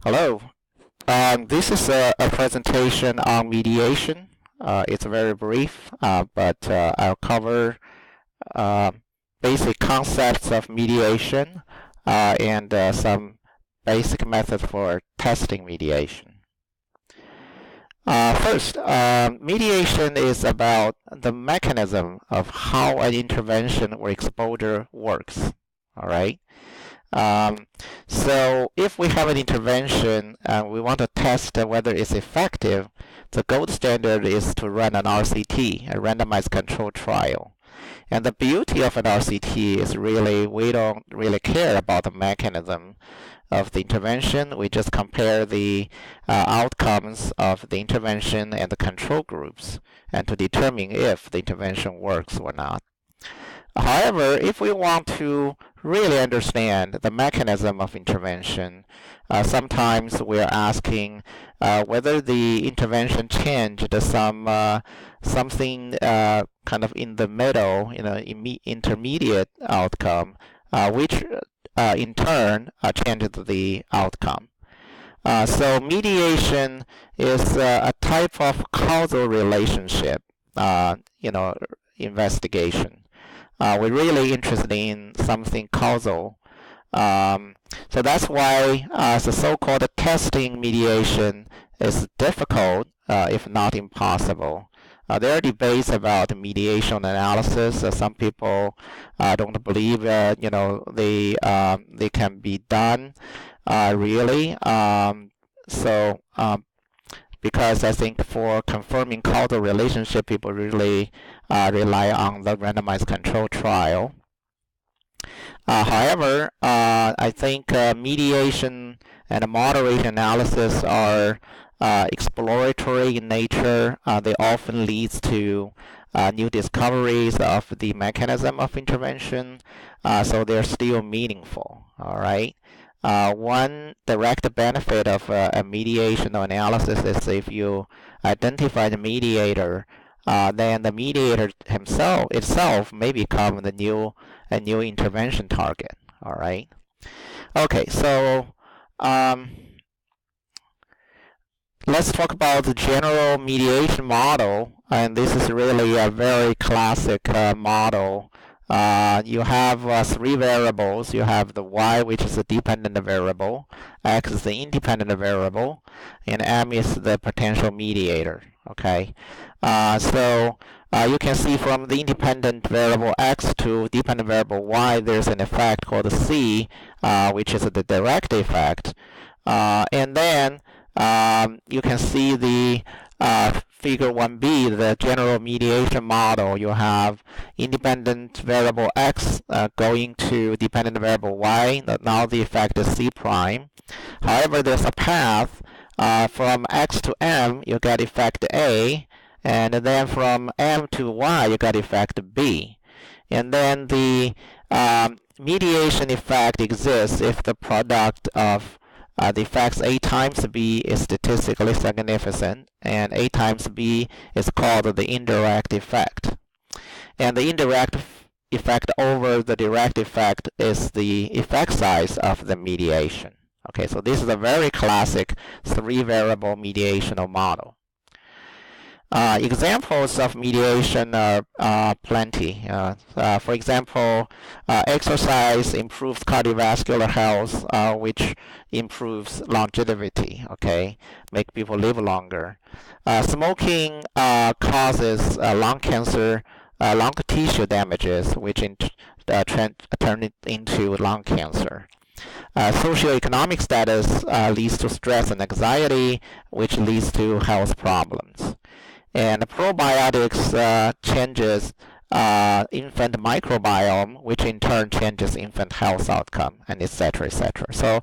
Hello. This is a presentation on mediation. It's very brief, but I'll cover uh, basic concepts of mediation and some basic methods for testing mediation. First, mediation is about the mechanism of how an intervention or exposure works. All right. Um, so if we have an intervention and we want to test whether it's effective, the gold standard is to run an RCT, a randomized controlled trial. And the beauty of an RCT is really we don't really care about the mechanism of the intervention. We just compare the outcomes of the intervention and the control groups and to determine if the intervention works or not. However, if we want to really understand the mechanism of intervention, sometimes we're asking whether the intervention changed something kind of in the middle, intermediate outcome, which in turn changed the outcome. So mediation is a type of causal relationship, investigation. We're really interested in something causal. So that's why the so-called testing mediation is difficult, if not impossible. There are debates about mediation analysis. Some people don't believe, they can be done really. Because I think for confirming causal relationship, people really rely on the randomized control trial. However, I think mediation and moderation analysis are exploratory in nature. They often lead to new discoveries of the mechanism of intervention, so they're still meaningful. All right. One direct benefit of a mediation analysis is if you identify the mediator, then the mediator itself may become a new intervention target. All right. Okay, so let's talk about the general mediation model, and this is really a very classic model. You have three variables. You have the y, which is a dependent variable, x is the independent variable, and m is the potential mediator. Okay, so you can see from the independent variable x to dependent variable y, there's an effect called c, which is the direct effect, and then you can see the figure 1b, the general mediation model. You have independent variable x going to dependent variable y. Now the effect is c prime. However, there's a path from x to m, you get effect a, and then from m to y, you get effect b. And then the mediation effect exists if the product of the effects a times b is statistically significant, and a times b is called the indirect effect. And the indirect effect over the direct effect is the effect size of the mediation. Okay, so this is a very classic three-variable mediational model. Examples of mediation are plenty. For example, exercise improves cardiovascular health, which improves longevity. Okay, make people live longer. Smoking causes lung cancer, lung tissue damages, which turn it into lung cancer. Socioeconomic status leads to stress and anxiety, which leads to health problems. And probiotics changes infant microbiome, which in turn changes infant health outcome, and etc., etc. So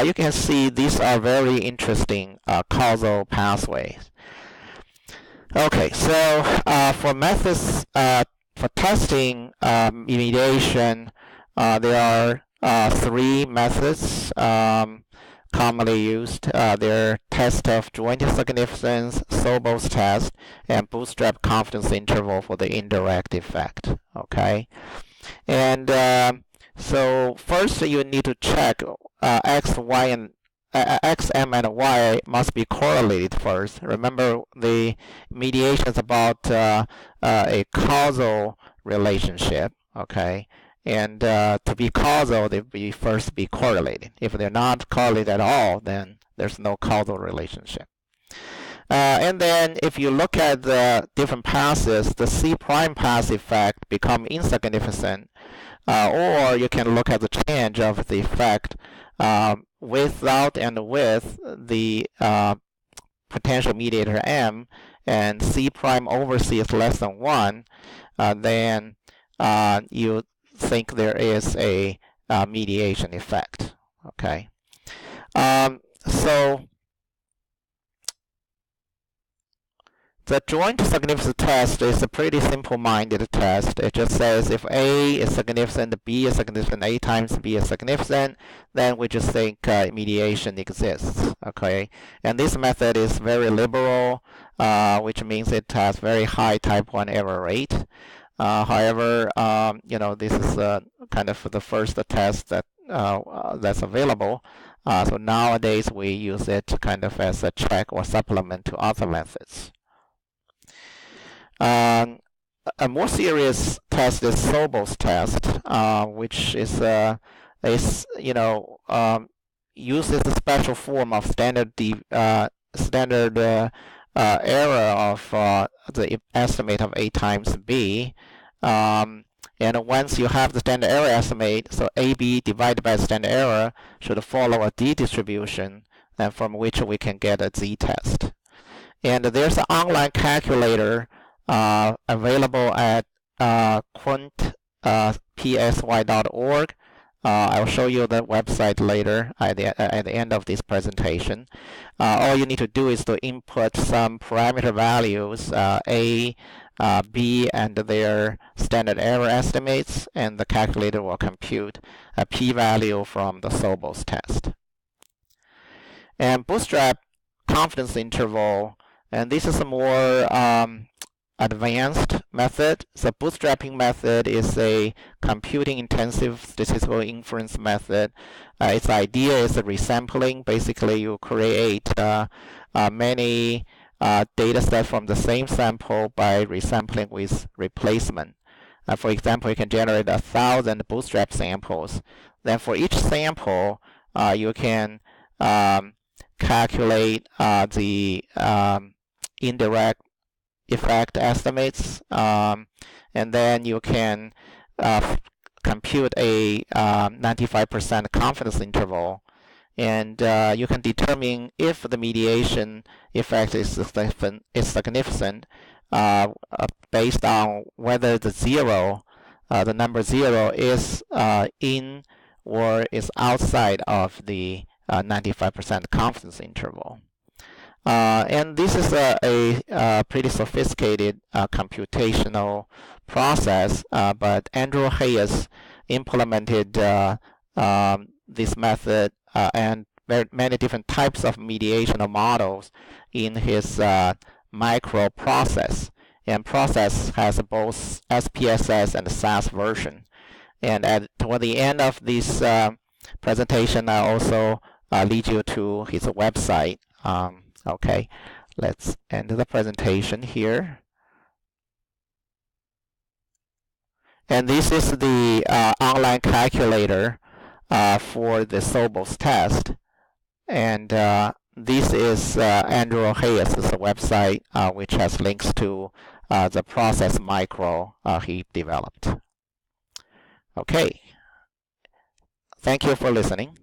you can see these are very interesting causal pathways. Okay, so for methods for testing mediation, there are three methods commonly used. They're test of joint significance, Sobel Test, and Bootstrap confidence interval for the indirect effect. Okay, and so first you need to check x, y, and x, m, and y must be correlated first. Remember, the mediation is about a causal relationship, okay? And to be causal, they first be correlated. If they're not correlated at all, then there's no causal relationship. And then if you look at the different passes, the C prime pass effect become insignificant, or you can look at the change of the effect without and with the potential mediator M, and C prime over C is less than 1, then you think there is a mediation effect. Okay. So the joint significance test is a pretty simple-minded test. It just says if A is significant, B is significant, A times B is significant, then we just think mediation exists. Okay, and this method is very liberal, which means it has very high type 1 error rate. However, this is kind of the first test that that's available. So nowadays we use it kind of as a check or supplement to other methods. A more serious test is Sobel's test, which is uses a special form of standard error of the estimate of A times B. And once you have the standard error estimate, so AB divided by standard error should follow a D distribution, and from which we can get a Z test. And there's an online calculator available at quantpsy.org. I'll show you the website later at the end of this presentation. All you need to do is to input some parameter values, A, B, and their standard error estimates, and the calculator will compute a p-value from the Sobel's test. And Bootstrap confidence interval, and this is a more advanced method. The bootstrapping method is a computing-intensive statistical inference method. Its idea is resampling. Basically, you create many data sets from the same sample by resampling with replacement. For example, you can generate 1,000 bootstrap samples. Then for each sample, you can calculate the indirect effect estimates, and then you can compute a 95% confidence interval, and you can determine if the mediation effect is significant based on whether the number 0 is in or is outside of the 95% confidence interval. And this is a pretty sophisticated computational process, but Andrew Hayes implemented this method and many different types of mediation models in his micro process. And process has both SPSS and SAS version. And toward the end of this presentation, I also lead you to his website. Okay, let's end the presentation here. And this is the online calculator for the Sobel's test. And this is Andrew Hayes' website, which has links to the process micro he developed. Okay, thank you for listening.